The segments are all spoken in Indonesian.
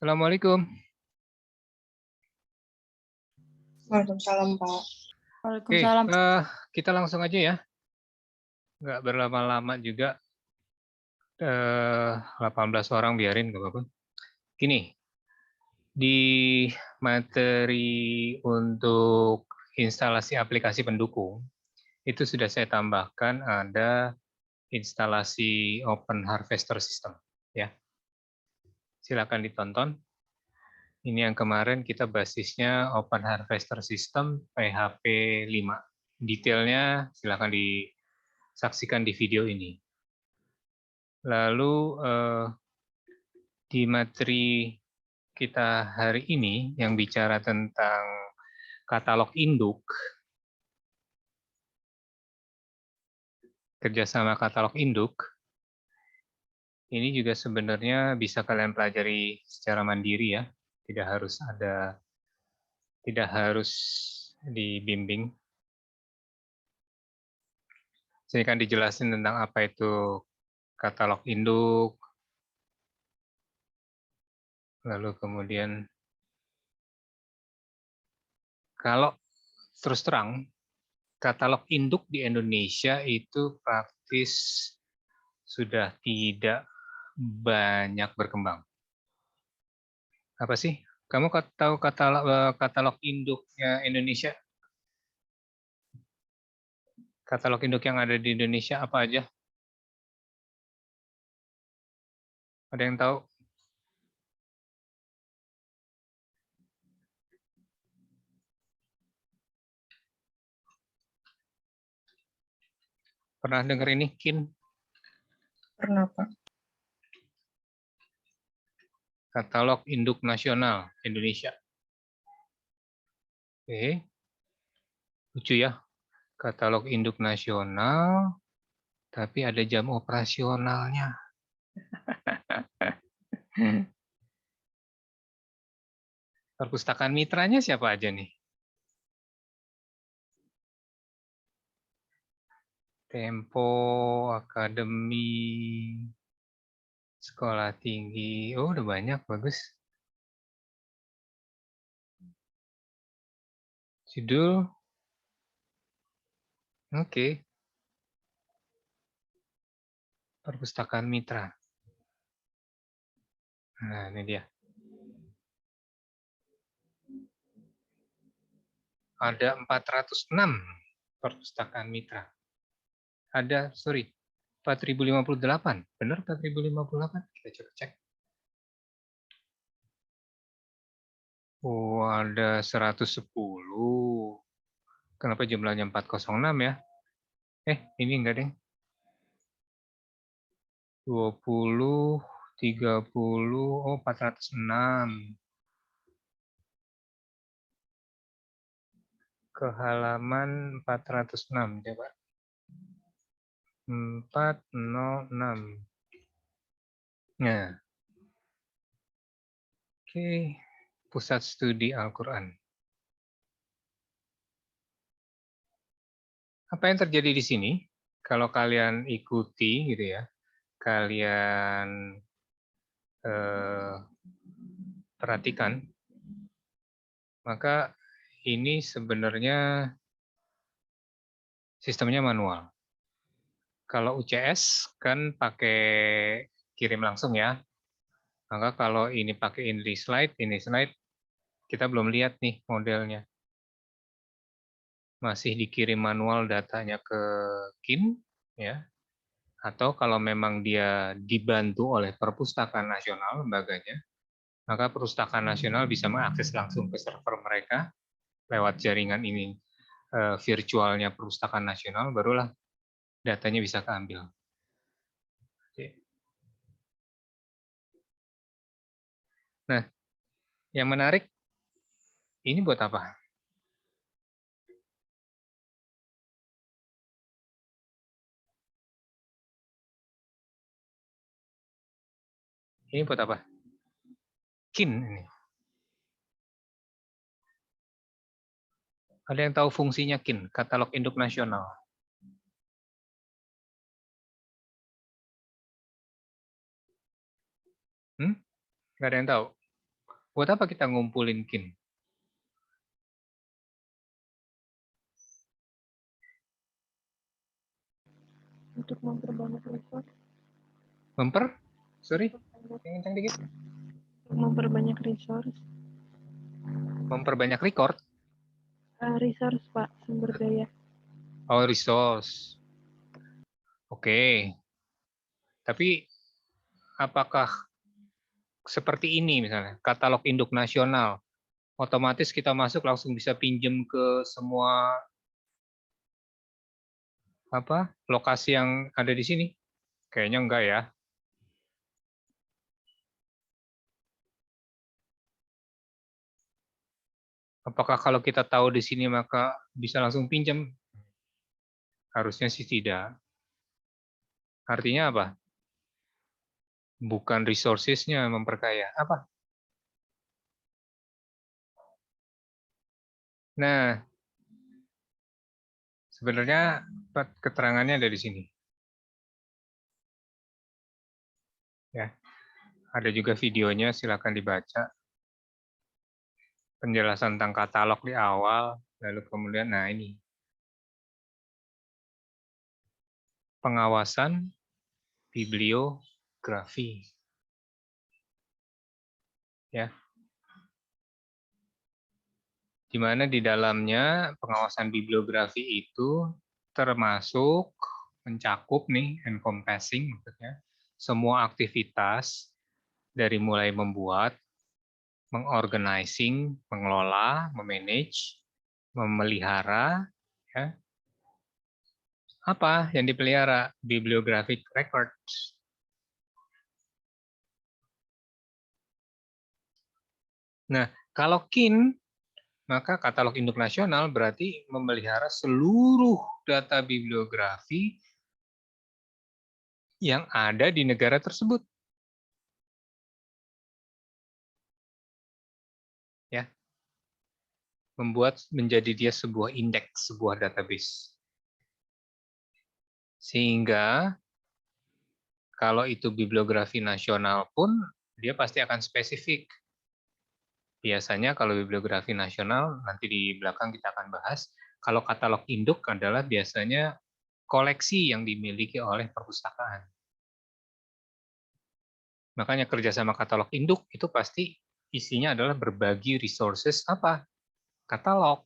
Assalamualaikum. Waalaikumsalam, Pak. Oke, Waalaikumsalam. kita langsung aja ya. Nggak berlama-lama juga. 18 orang biarin, nggak apa-apa. Gini, di materi untuk instalasi aplikasi pendukung, itu sudah saya tambahkan ada instalasi Open Harvester System. Ya, silakan ditonton. Ini yang kemarin kita basisnya Open Harvester System PHP 5. Detailnya silakan disaksikan di video ini. Lalu di materi kita hari ini yang bicara tentang katalog induk, kerjasama katalog induk, ini juga sebenarnya bisa kalian pelajari secara mandiri ya. Tidak harus dibimbing. Sini kan dijelasin tentang apa itu katalog induk, lalu kemudian kalau terus terang katalog induk di Indonesia itu praktis sudah tidak banyak berkembang. Apa sih? Kamu tahu katalog induknya Indonesia? Katalog induk yang ada di Indonesia apa aja? Ada yang tahu? Pernah dengar ini, KIN? Pernah, Pak. Katalog Induk Nasional Indonesia. Oke. Lucu ya. Katalog Induk Nasional, tapi ada jam operasionalnya. Perpustakaan mitranya siapa aja nih? Tempo, Akademi, Sekolah Tinggi. Oh, udah banyak, bagus. Judul. Oke. Perpustakaan Mitra. Nah, ini dia. Ada 406 perpustakaan mitra. Ada, 4058. Benar 4058? Kita coba cek. Oh, ada 110. Kenapa jumlahnya 406 ya? Ini enggak deh. 20, 30, oh 406. Ke halaman 406, coba. 406. Nah. Oke, Pusat Studi Al-Quran. Apa yang terjadi di sini? Kalau kalian ikuti gitu ya, kalian perhatikan, maka ini sebenarnya sistemnya manual. Kalau UCS kan pakai kirim langsung ya. Maka kalau ini pakai ini slide, kita belum lihat nih modelnya. Masih dikirim manual datanya ke KIN, ya. Atau kalau memang dia dibantu oleh Perpustakaan Nasional lembaganya, maka Perpustakaan Nasional bisa mengakses langsung ke server mereka lewat jaringan ini virtualnya Perpustakaan Nasional, barulah datanya bisa keambil. Nah, yang menarik, ini buat apa? Ini buat apa? KIN ini. Ada yang tahu fungsinya KIN, Katalog Induk Nasional? Nggak ada yang tahu? Buat apa kita ngumpulin kin? Untuk memperbanyak resource. Sorry, yang kencang dikit. Untuk memperbanyak resource. Memperbanyak record. Resource, Pak. Sumber daya. Oh, resource. Oke. Tapi apakah seperti ini misalnya, katalog induk nasional, otomatis kita masuk langsung bisa pinjem ke semua lokasi yang ada di sini? Kayaknya enggak ya. Apakah kalau kita tahu di sini maka bisa langsung pinjam? Harusnya sih tidak. Artinya apa? Bukan resources-nya memperkaya. Apa? Nah, sebenarnya keterangannya ada di sini. Ya, ada juga videonya, silakan dibaca. Penjelasan tentang katalog di awal, lalu kemudian, nah ini. Pengawasan bibliografi. Ya. Di mana di dalamnya pengawasan bibliografi itu termasuk mencakup nih, encompassing maksudnya, semua aktivitas dari mulai membuat, mengorganizing, mengelola, memanage, memelihara, ya. Apa yang dipelihara? Bibliographic records. Nah, kalau KIN, maka katalog induk nasional berarti memelihara seluruh data bibliografi yang ada di negara tersebut. Ya. Membuat menjadi dia sebuah indeks, sebuah database. Sehingga kalau itu bibliografi nasional pun dia pasti akan spesifik. Biasanya kalau bibliografi nasional, nanti di belakang kita akan bahas, kalau katalog induk adalah biasanya koleksi yang dimiliki oleh perpustakaan. Makanya kerjasama katalog induk itu pasti isinya adalah berbagi resources apa? Katalog.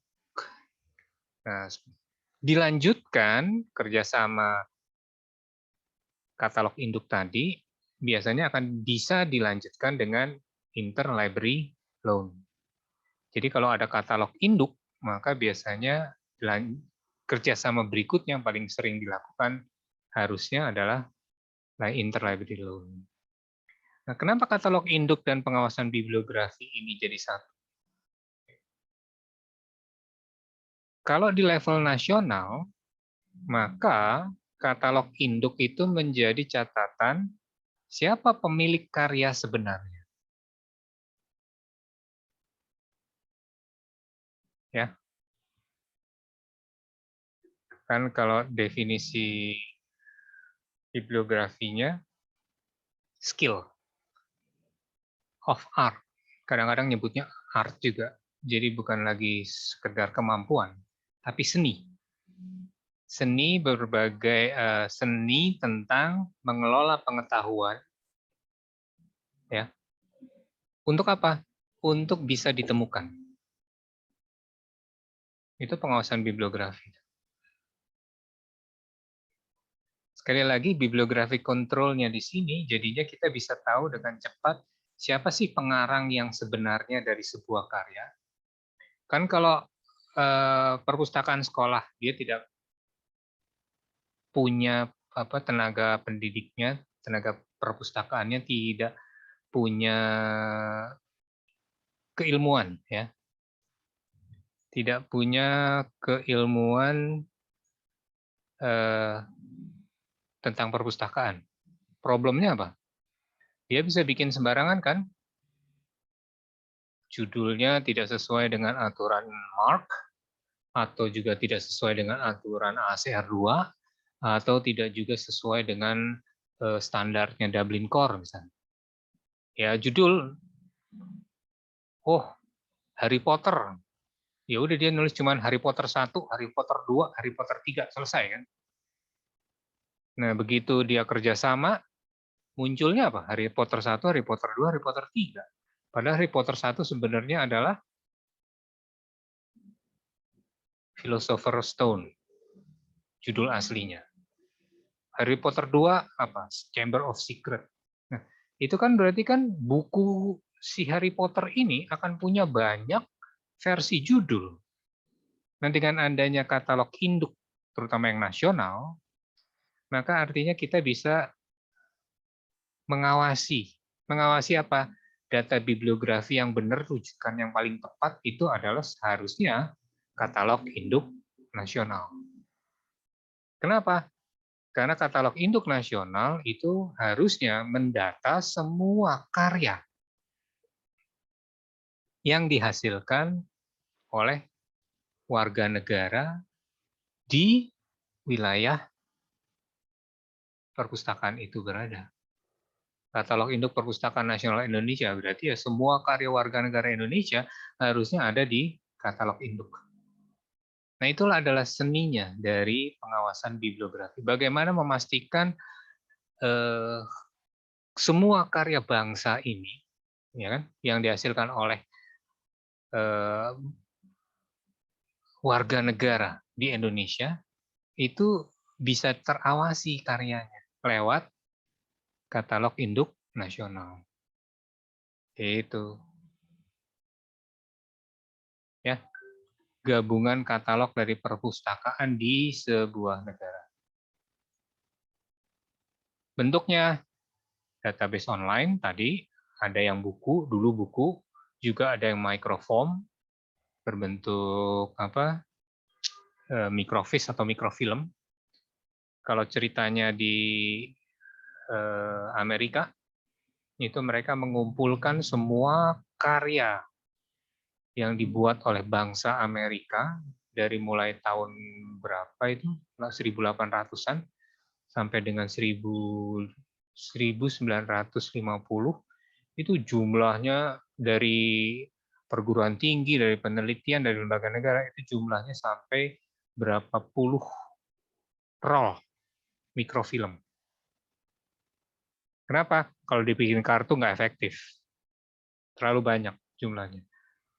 Nah, dilanjutkan kerjasama katalog induk tadi, biasanya akan bisa dilanjutkan dengan interlibrary loan. Jadi kalau ada katalog induk, maka biasanya kerjasama berikutnya yang paling sering dilakukan harusnya adalah interlibrary loan. Nah, kenapa katalog induk dan pengawasan bibliografi ini jadi satu? Kalau di level nasional, maka katalog induk itu menjadi catatan siapa pemilik karya sebenarnya. Ya. Kan kalau definisi bibliografinya skill of art. Kadang-kadang nyebutnya art juga. Jadi bukan lagi sekedar kemampuan, tapi seni. Seni seni tentang mengelola pengetahuan. Ya. Untuk apa? Untuk bisa ditemukan. Itu pengawasan bibliografi. Sekali lagi, bibliografi kontrolnya di sini, jadinya kita bisa tahu dengan cepat siapa sih pengarang yang sebenarnya dari sebuah karya. Kan kalau perpustakaan sekolah, dia tidak punya tenaga pendidiknya, tenaga perpustakaannya tidak punya keilmuan, ya, tidak punya keilmuan tentang perpustakaan. Problemnya apa? Dia bisa bikin sembarangan kan? Judulnya tidak sesuai dengan aturan MARC, atau juga tidak sesuai dengan aturan ACR 2, atau tidak juga sesuai dengan standarnya Dublin Core misalnya. Ya, judul oh Harry Potter, ya udah dia nulis cuman Harry Potter 1, Harry Potter 2, Harry Potter 3, selesai kan. Nah, begitu dia kerjasama, munculnya apa? Harry Potter 1, Harry Potter 2, Harry Potter 3. Padahal Harry Potter 1 sebenarnya adalah Philosopher's Stone, judul aslinya. Harry Potter 2 apa? Chamber of Secret. Nah, itu kan berarti kan buku si Harry Potter ini akan punya banyak versi judul. Nah, dengan adanya katalog induk, terutama yang nasional, maka artinya kita bisa mengawasi. Mengawasi apa? Data bibliografi yang benar, rujukan yang paling tepat itu adalah seharusnya katalog induk nasional. Kenapa? Karena katalog induk nasional itu harusnya mendata semua karya yang dihasilkan oleh warga negara di wilayah perpustakaan itu berada. Katalog induk Perpustakaan Nasional Indonesia berarti ya semua karya warga negara Indonesia harusnya ada di katalog induk. Nah, itulah adalah seninya dari pengawasan bibliografi. Bagaimana memastikan semua karya bangsa ini, ya kan, yang dihasilkan oleh warga negara di Indonesia itu bisa terawasi karyanya lewat katalog induk nasional. Itu ya, gabungan katalog dari perpustakaan di sebuah negara. Bentuknya database online tadi, ada yang buku, dulu buku, juga ada yang microform berbentuk apa? Microfiche atau microfilm. Kalau ceritanya di Amerika, itu mereka mengumpulkan semua karya yang dibuat oleh bangsa Amerika dari mulai tahun berapa itu, 1800-an sampai dengan 1950, itu jumlahnya dari perguruan tinggi, dari penelitian, dari lembaga negara, itu jumlahnya sampai berapa puluh roll mikrofilm. Kenapa? Kalau dibikin kartu nggak efektif. Terlalu banyak jumlahnya.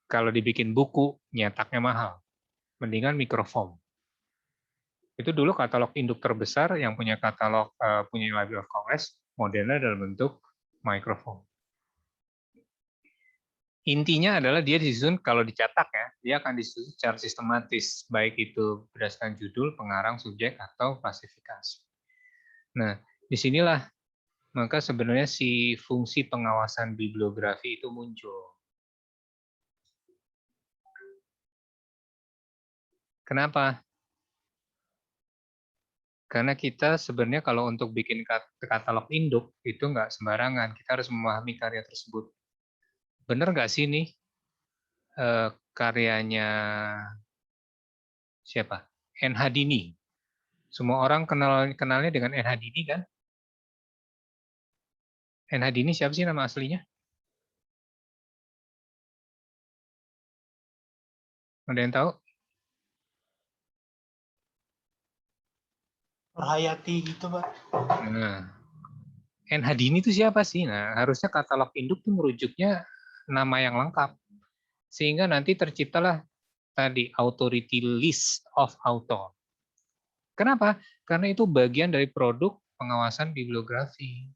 Kalau dibikin buku, nyetaknya mahal. Mendingan mikroform. Itu dulu katalog induk terbesar yang punya katalog, punya Library of Congress, modelnya dalam bentuk microform. Intinya adalah dia disusun, kalau dicetak ya, dia akan disusun secara sistematis, baik itu berdasarkan judul, pengarang, subjek, atau klasifikasi. Nah, disinilah maka sebenarnya si fungsi pengawasan bibliografi itu muncul. Kenapa? Karena kita sebenarnya kalau untuk bikin katalog induk, itu nggak sembarangan. Kita harus memahami karya tersebut. Benar nggak sih nih karyanya siapa? N.H. Dini. Semua orang kenalnya dengan N.H. Dini kan? N.H. Dini siapa sih nama aslinya? Ada yang tahu? Rohayati gitu, Pak. Nah, N.H. Dini itu siapa sih? Nah, harusnya katalog induk itu merujuknya nama yang lengkap. Sehingga nanti terciptalah tadi authority list of author. Kenapa? Karena itu bagian dari produk pengawasan bibliografi.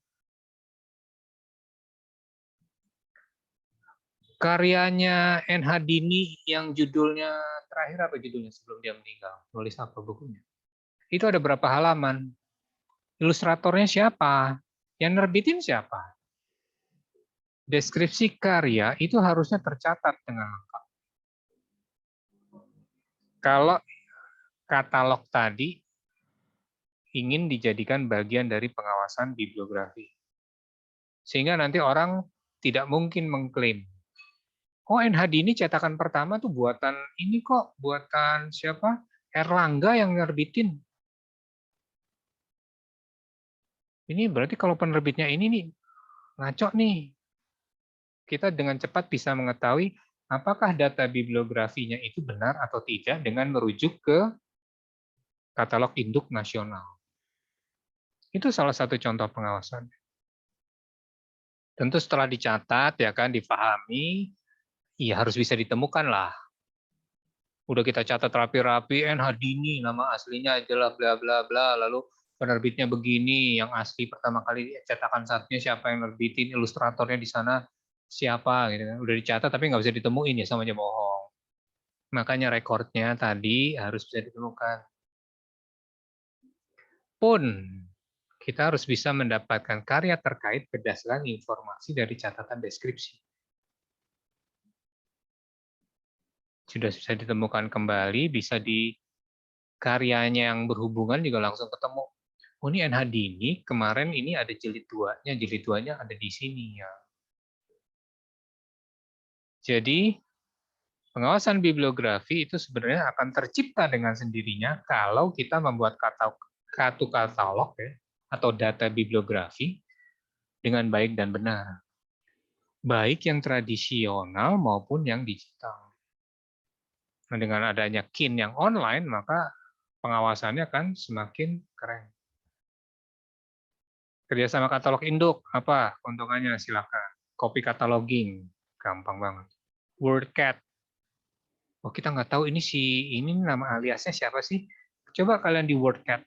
Karyanya N.H. Dini yang judulnya terakhir apa judulnya sebelum dia meninggal? Nulis apa bukunya? Itu ada berapa halaman? Ilustratornya siapa? Yang nerbitin siapa? Deskripsi karya itu harusnya tercatat dengan lengkap. Kalau katalog tadi ingin dijadikan bagian dari pengawasan bibliografi. Sehingga nanti orang tidak mungkin mengklaim, oh N.H. Dini cetakan pertama tuh buatan ini kok, buatan siapa? Erlangga yang nerbitin. Ini berarti kalau penerbitnya ini nih, ngaco nih. kita dengan cepat bisa mengetahui apakah data bibliografinya itu benar atau tidak dengan merujuk ke katalog induk nasional. Itu salah satu contoh pengawasan. Tentu setelah dicatat, ya kan, difahami, ya harus bisa ditemukan lah. Udah kita catat rapi-rapi, NH Dini, nama aslinya adalah bla bla bla, lalu penerbitnya begini, yang asli pertama kali cetakan satunya siapa yang nerbitin, ilustratornya di sana siapa, gitu kan. Udah dicatat tapi nggak bisa ditemuin, ya sama aja bohong. Makanya rekornya tadi harus bisa ditemukan. Pun kita harus bisa mendapatkan karya terkait berdasarkan informasi dari catatan deskripsi. Sudah bisa ditemukan kembali, bisa di karyanya yang berhubungan juga langsung ketemu. Oh, ini NH Dini, kemarin ini ada jilid 2-nya, jilid 2-nya ada di sini ya. Jadi, pengawasan bibliografi itu sebenarnya akan tercipta dengan sendirinya kalau kita membuat katalog ya, atau data bibliografi dengan baik dan benar. Baik yang tradisional maupun yang digital. Nah, dengan adanya KIN yang online, maka pengawasannya kan semakin keren. Kerjasama katalog induk, apa keuntungannya? Silakan. Copy cataloging, gampang banget. WordCat. Oh, kita nggak tahu ini nama aliasnya siapa sih? Coba kalian di WordCat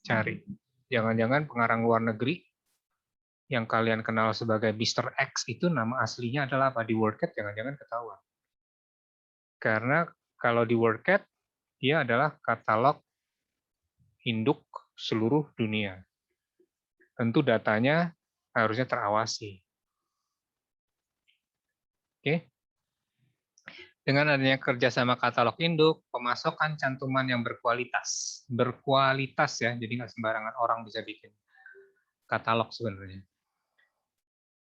cari. Jangan-jangan pengarang luar negeri yang kalian kenal sebagai Mr. X itu nama aslinya adalah apa? Di WordCat jangan-jangan ketahuan. Karena kalau di WordCat, dia adalah katalog induk seluruh dunia. Tentu datanya harusnya terawasi. Oke. Dengan adanya kerjasama katalog induk, pemasokan cantuman yang berkualitas. Berkualitas ya, jadi nggak sembarangan orang bisa bikin katalog sebenarnya.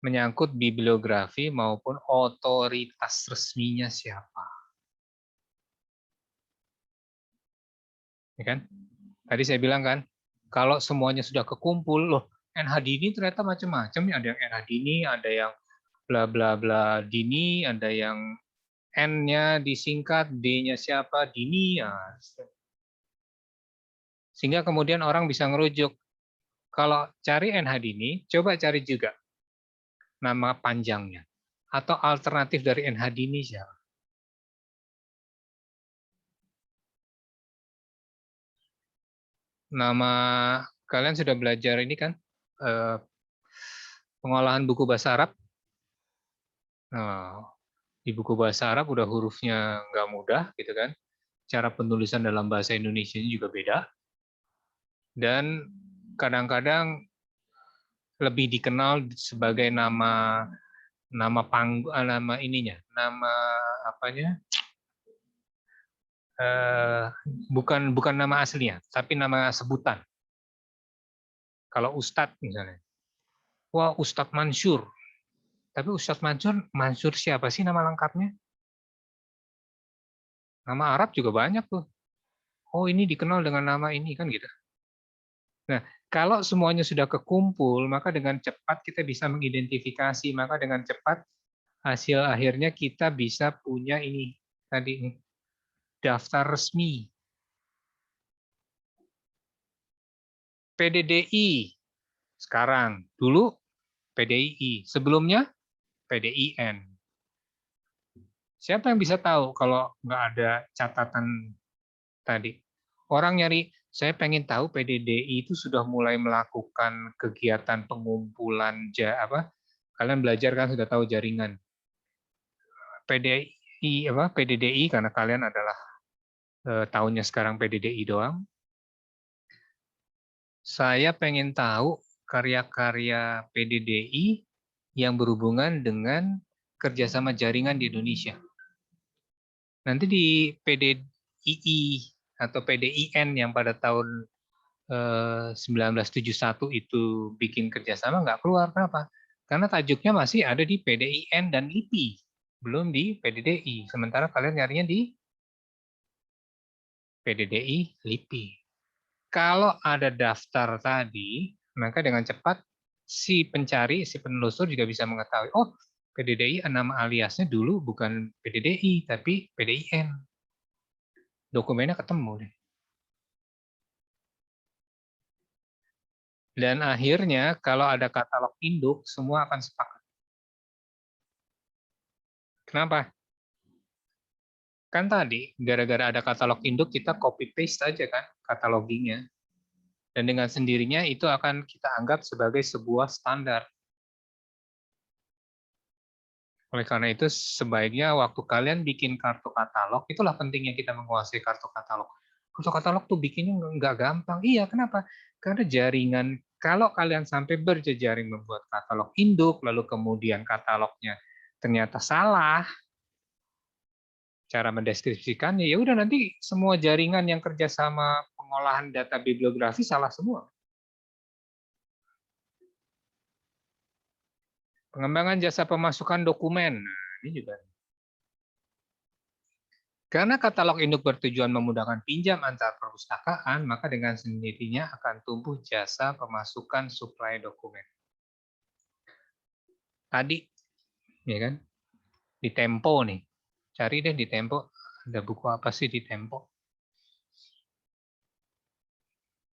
Menyangkut bibliografi maupun otoritas resminya siapa. Ya kan? Tadi saya bilang kan, kalau semuanya sudah kekumpul, loh NH Dini ternyata macam-macam. Ada yang NH Dini, ada yang bla bla bla Dini, ada yang N-nya disingkat, D-nya siapa, Dini. Ya. Sehingga kemudian orang bisa ngerujuk. Kalau cari NH Dini, coba cari juga nama panjangnya. Atau alternatif dari NH Dini siapa. Nama kalian sudah belajar ini kan, pengolahan buku bahasa Arab. Nah, di buku bahasa Arab udah hurufnya nggak mudah, gitu kan. Cara penulisan dalam bahasa Indonesia juga beda. Dan kadang-kadang lebih dikenal sebagai nama nama ininya, nama apanya? Bukan nama aslinya, tapi nama sebutan. Kalau Ustadz misalnya, wah Ustadz Mansur. Tapi Ustadz Mansur siapa sih nama lengkapnya? Nama Arab juga banyak tuh. Oh ini dikenal dengan nama ini kan gitu. Nah kalau semuanya sudah kekumpul, maka dengan cepat kita bisa mengidentifikasi. Maka dengan cepat hasil akhirnya kita bisa punya ini tadi nih, daftar resmi. PDDI sekarang, dulu PDII, sebelumnya PDIN. Siapa yang bisa tahu kalau nggak ada catatan tadi? Orang nyari, saya pengen tahu PDDI itu sudah mulai melakukan kegiatan pengumpulan Kalian belajar kan sudah tahu jaringan. PDDI karena kalian adalah tahunnya sekarang PDDI doang. Saya pengen tahu karya-karya PDDI yang berhubungan dengan kerjasama jaringan di Indonesia. Nanti di PDII atau PDIN yang pada tahun 1971 itu bikin kerjasama nggak keluar. Kenapa? Karena tajuknya masih ada di PDIN dan LIPI, belum di PDDI. Sementara kalian nyarinya di PDDI, LIPI. Kalau ada daftar tadi, maka dengan cepat si pencari, si penelusur juga bisa mengetahui, oh PDDI nama aliasnya dulu bukan PDDI, tapi PDIN. Dokumennya ketemu deh. Dan akhirnya kalau ada katalog induk, semua akan sepakat. Kenapa? Kan tadi, gara-gara ada katalog induk, kita copy-paste aja kan kataloginya. Dan dengan sendirinya itu akan kita anggap sebagai sebuah standar. Oleh karena itu, sebaiknya waktu kalian bikin kartu katalog, itulah pentingnya kita menguasai kartu katalog. Kartu katalog tuh bikinnya nggak gampang. Iya, kenapa? Karena jaringan, kalau kalian sampai berjejaring membuat katalog induk, lalu kemudian katalognya ternyata salah, cara mendeskripsikannya, ya udah nanti semua jaringan yang kerjasama pengolahan data bibliografi salah semua. Pengembangan jasa pemasukan dokumen, nah, ini juga. Karena katalog induk bertujuan memudahkan pinjam antar perpustakaan, maka dengan sendirinya akan tumbuh jasa pemasukan suplai dokumen. Tadi, ya kan, di Tempo nih, cari deh di Tempo, ada buku apa sih di Tempo?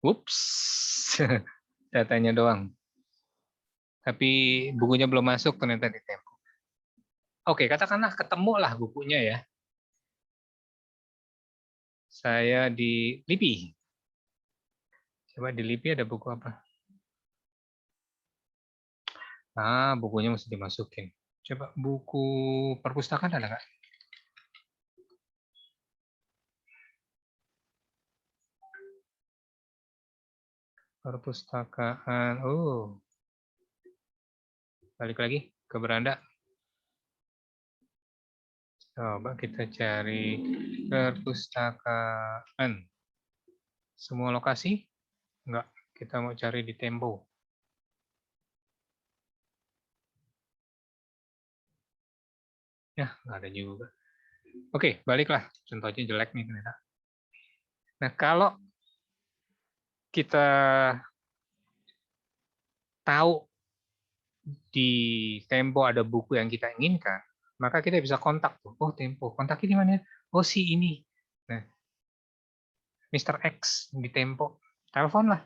Ups, datanya doang. Tapi bukunya belum masuk ternyata di Tempo. Oke, katakanlah ketemulah bukunya ya. Saya di LIPI. Coba di LIPI ada buku apa? Ah, bukunya mesti dimasukin. Coba buku perpustakaan ada nggak? Perpustakaan. Oh, balik lagi ke beranda. Coba kita cari perpustakaan. Semua lokasi? Enggak. Kita mau cari di Tempo. Ya, nggak ada juga. Oke, baliklah. Contohnya jelek nih ternyata. Nah, kalau kita tahu di Tempo ada buku yang kita inginkan, maka kita bisa kontak tuh. Oh, Tempo. Kontaknya di mana? Oh, si ini. Nah, Mr. X di Tempo. Teleponlah.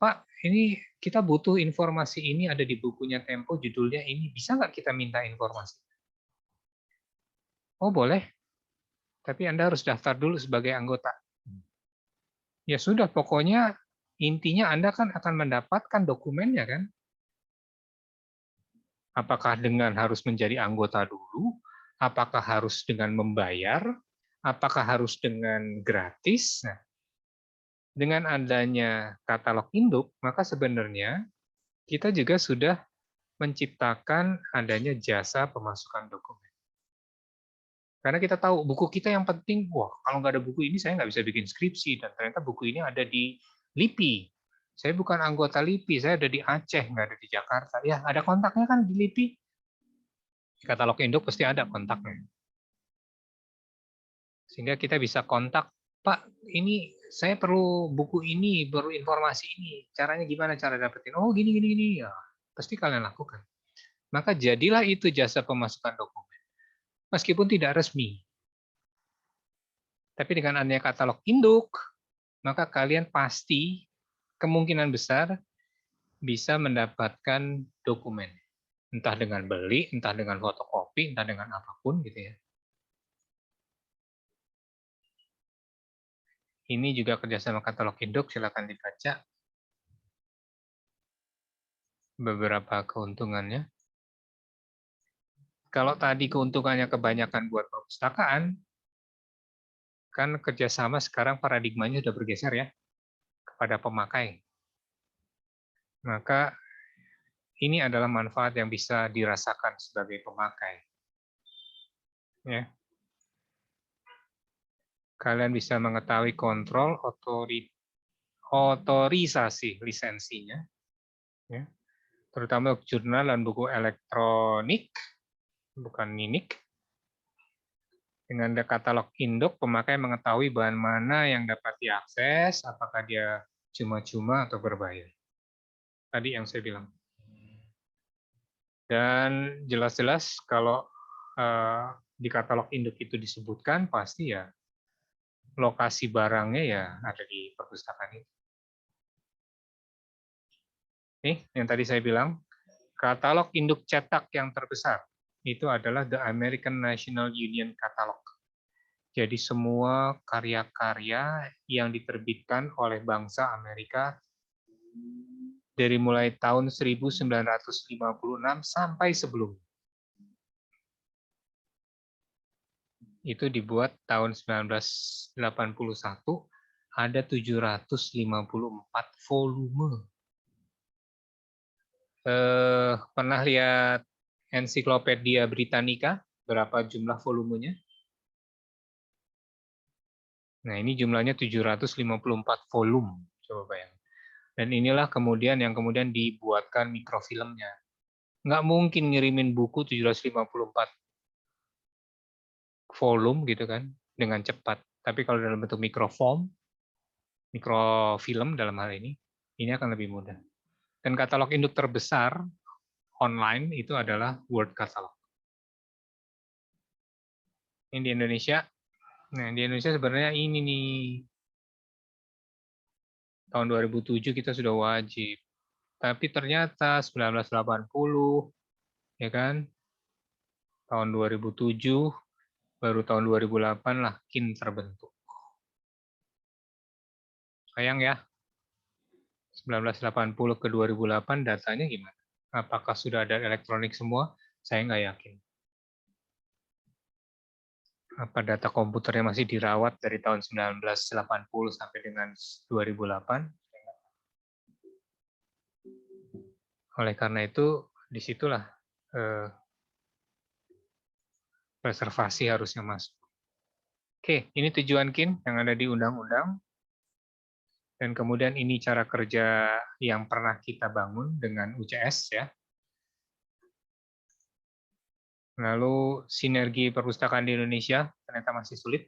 Pak, ini kita butuh informasi ini ada di bukunya Tempo, judulnya ini. Bisa nggak kita minta informasi? Oh, boleh. Tapi Anda harus daftar dulu sebagai anggota. Ya sudah, pokoknya intinya Anda kan akan mendapatkan dokumennya kan? Apakah dengan harus menjadi anggota dulu? Apakah harus dengan membayar? Apakah harus dengan gratis? Nah, dengan adanya katalog induk, maka sebenarnya kita juga sudah menciptakan adanya jasa pemasukan dokumen. Karena kita tahu buku kita yang penting, wah kalau nggak ada buku ini saya nggak bisa bikin skripsi, dan ternyata buku ini ada di LIPI. Saya bukan anggota LIPI, saya ada di Aceh, nggak ada di Jakarta. Ya ada kontaknya kan di LIPI. Di katalog induk pasti ada kontaknya. Sehingga kita bisa kontak, Pak, ini saya perlu buku ini, perlu informasi ini. Caranya gimana cara dapetin? Oh gini, gini, gini. Ya, pasti kalian lakukan. Maka jadilah itu jasa pemasukan dokumen. Meskipun tidak resmi. Tapi dengan adanya katalog induk, maka kalian pasti kemungkinan besar bisa mendapatkan dokumen. Entah dengan beli, entah dengan fotokopi, entah dengan apapun gitu ya. Ini juga kerjasama katalog induk, silakan dibaca beberapa keuntungannya. Kalau tadi keuntungannya kebanyakan buat perpustakaan, kan kerjasama sekarang paradigmanya sudah bergeser ya kepada pemakai. Maka ini adalah manfaat yang bisa dirasakan sebagai pemakai. Ya. Kalian bisa mengetahui kontrol otorisasi lisensinya, ya. Terutama jurnal dan buku elektronik, bukan ninik. Dengan katalog induk, pemakai mengetahui bahan mana yang dapat diakses, apakah dia cuma-cuma atau berbayar. Tadi yang saya bilang. Dan jelas-jelas kalau di katalog induk itu disebutkan, pasti ya lokasi barangnya ya ada di perpustakaan itu. Nih, yang tadi saya bilang, katalog induk cetak yang terbesar itu adalah The American National Union Catalog. Jadi semua karya-karya yang diterbitkan oleh bangsa Amerika dari mulai tahun 1956 sampai sebelum itu dibuat tahun 1981, ada 754 volume. Pernah lihat Ensiklopedia Britannica berapa jumlah volumenya? Nah, ini jumlahnya 754 volume, coba bayangkan. Dan inilah kemudian yang kemudian dibuatkan mikrofilmnya. Nggak mungkin ngirimin buku 754 volume gitu kan dengan cepat. Tapi kalau dalam bentuk mikrofilm dalam hal ini akan lebih mudah. Dan katalog induk terbesar online itu adalah Word Catalog. Ini di Indonesia. Nah, di Indonesia sebenarnya ini nih. Tahun 2007 kita sudah wajib. Tapi ternyata 1980, ya kan? Tahun 2007, baru tahun 2008 lah KIN terbentuk. Sayang ya, 1980 ke 2008 datanya gimana? Apakah sudah ada elektronik semua? Saya nggak yakin. Apa data komputernya masih dirawat dari tahun 1980 sampai dengan 2008? Oleh karena itu, disitulah reservasi harusnya masuk. Oke, ini tujuan KIN yang ada di undang-undang. Dan kemudian ini cara kerja yang pernah kita bangun dengan UCS ya. Lalu sinergi perpustakaan di Indonesia ternyata masih sulit.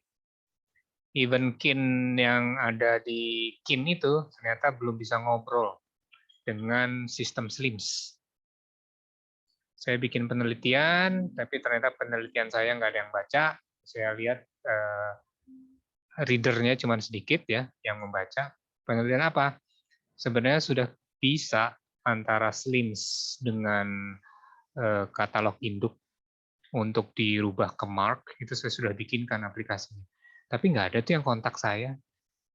Even KIN yang ada di KIN itu ternyata belum bisa ngobrol dengan sistem SLIMS. Saya bikin penelitian, tapi ternyata penelitian saya nggak ada yang baca. Saya lihat readernya cuma sedikit ya yang membaca. Penelitian apa? Sebenarnya sudah bisa antara SLIMS dengan katalog induk untuk dirubah ke Mark, itu saya sudah bikinkan aplikasinya. Tapi nggak ada tuh yang kontak saya.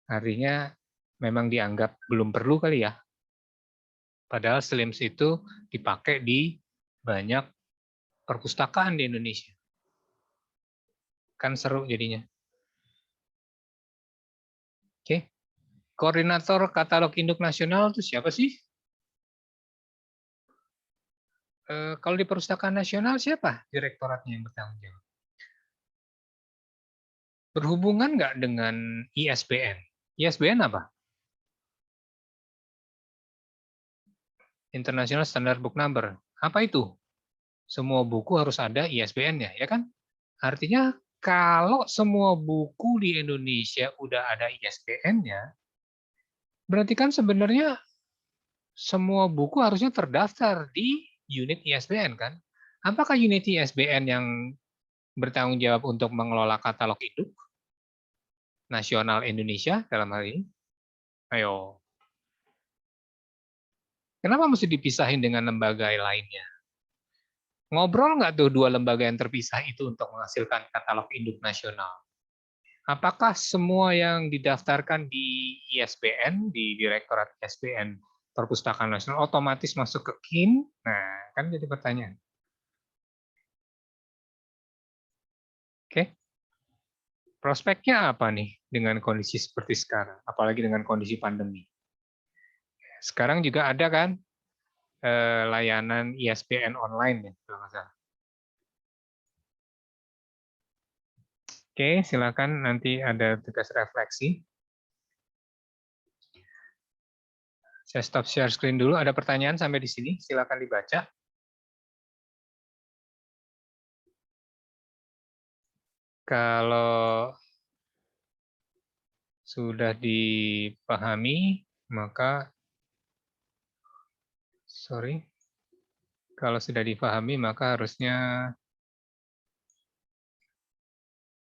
Artinya memang dianggap belum perlu kali ya. Padahal SLIMS itu dipakai di banyak perpustakaan di Indonesia. Kan seru jadinya. Oke. Koordinator Katalog Induk Nasional itu siapa sih? Kalau di Perpustakaan Nasional siapa direktoratnya yang bertanggung jawab? Berhubungan nggak dengan ISBN? ISBN apa? International Standard Book Number. Apa itu? Semua buku harus ada ISBN-nya, ya kan? Artinya kalau semua buku di Indonesia udah ada ISBN-nya, berarti kan sebenarnya semua buku harusnya terdaftar di unit ISBN kan? Apakah unit ISBN yang bertanggung jawab untuk mengelola katalog induk nasional Indonesia dalam hal ini? Ayo. Kenapa mesti dipisahin dengan lembaga lainnya? Ngobrol nggak tuh dua lembaga yang terpisah itu untuk menghasilkan katalog induk nasional? Apakah semua yang didaftarkan di ISBN, di Direktorat ISBN Perpustakaan Nasional, otomatis masuk ke KIN? Nah, kan jadi pertanyaan. Oke. Prospeknya apa nih dengan kondisi seperti sekarang, apalagi dengan kondisi pandemi? Sekarang juga ada kan layanan ISBN online ya, kalau nggak salah. Oke, silakan nanti ada tugas refleksi. Saya stop share screen dulu. Ada pertanyaan sampai di sini? Silakan dibaca. Kalau sudah dipahami, maka sorry. Kalau sudah dipahami, maka harusnya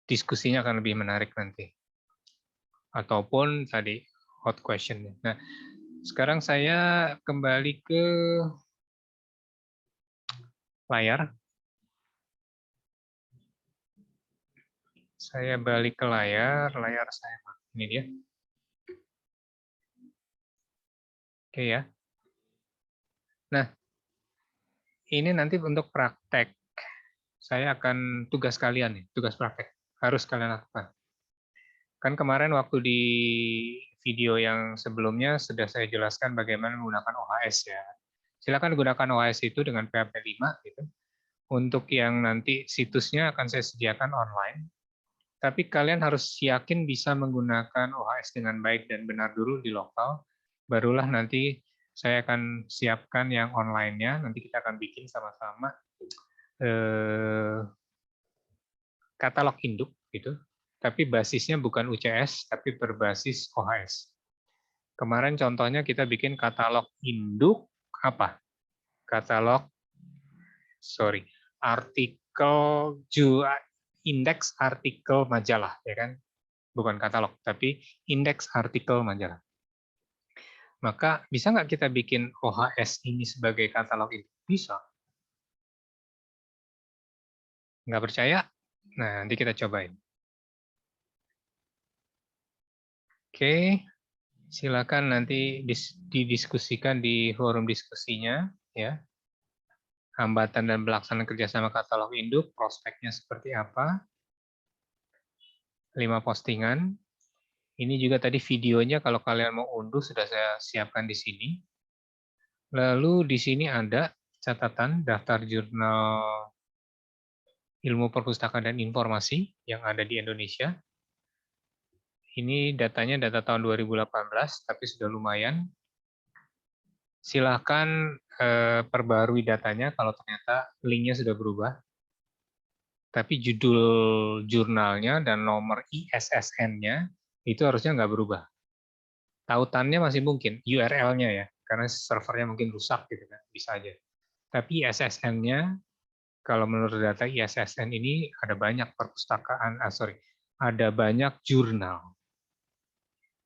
diskusinya akan lebih menarik nanti. Ataupun tadi hot question. Nah, sekarang saya kembali ke layar. Saya balik ke layar saya. Ini dia. Oke ya. Nah, ini nanti untuk praktek. Saya akan tugas kalian nih, tugas praktek. Harus kalian lakukan. Kan kemarin waktu di video yang sebelumnya sudah saya jelaskan bagaimana menggunakan OHS ya. Silakan gunakan OHS itu dengan PHP 5 gitu. Untuk yang nanti situsnya akan saya sediakan online. Tapi kalian harus yakin bisa menggunakan OHS dengan baik dan benar dulu di lokal. Barulah nanti saya akan siapkan yang online-nya. Nanti kita akan bikin sama-sama katalog induk gitu. Tapi basisnya bukan UCS, tapi berbasis OHS. Kemarin contohnya kita bikin katalog induk apa? Katalog, artikel indeks artikel majalah, ya kan? Bukan katalog, tapi indeks artikel majalah. Maka bisa nggak kita bikin OHS ini sebagai katalog induk? Bisa. Nggak percaya? Nah, nanti kita cobain. Oke, silakan nanti didiskusikan di forum diskusinya, ya. Hambatan dan pelaksanaan kerjasama katalog induk, prospeknya seperti apa? 5 postingan. Ini juga tadi videonya kalau kalian mau unduh sudah saya siapkan di sini. Lalu di sini ada catatan daftar jurnal ilmu perpustakaan dan informasi yang ada di Indonesia. Ini datanya data tahun 2018, tapi sudah lumayan. Silahkan perbarui datanya kalau ternyata linknya sudah berubah. Tapi judul jurnalnya dan nomor ISSN-nya itu harusnya nggak berubah. Tautannya masih mungkin, URL-nya ya, karena servernya mungkin rusak gitu kan, bisa aja. Tapi ISSN-nya, kalau menurut data ISSN ini ada banyak perpustakaan, ada banyak jurnal.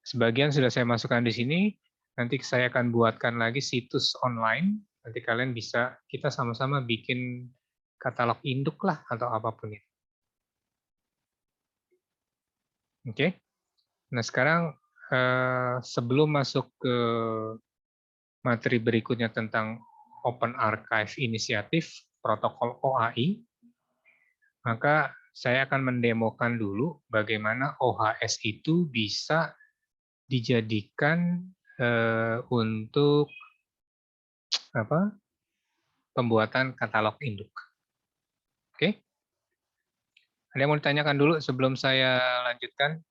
Sebagian sudah saya masukkan di sini, nanti saya akan buatkan lagi situs online, nanti kalian bisa, kita sama-sama bikin katalog induk lah, atau apapun itu. Oke? Nah sekarang, sebelum masuk ke materi berikutnya tentang Open Archive Initiative, protokol OAI, maka saya akan mendemokan dulu bagaimana OHS itu bisa dijadikan untuk pembuatan katalog induk. Oke? Ada yang mau ditanyakan dulu sebelum saya lanjutkan?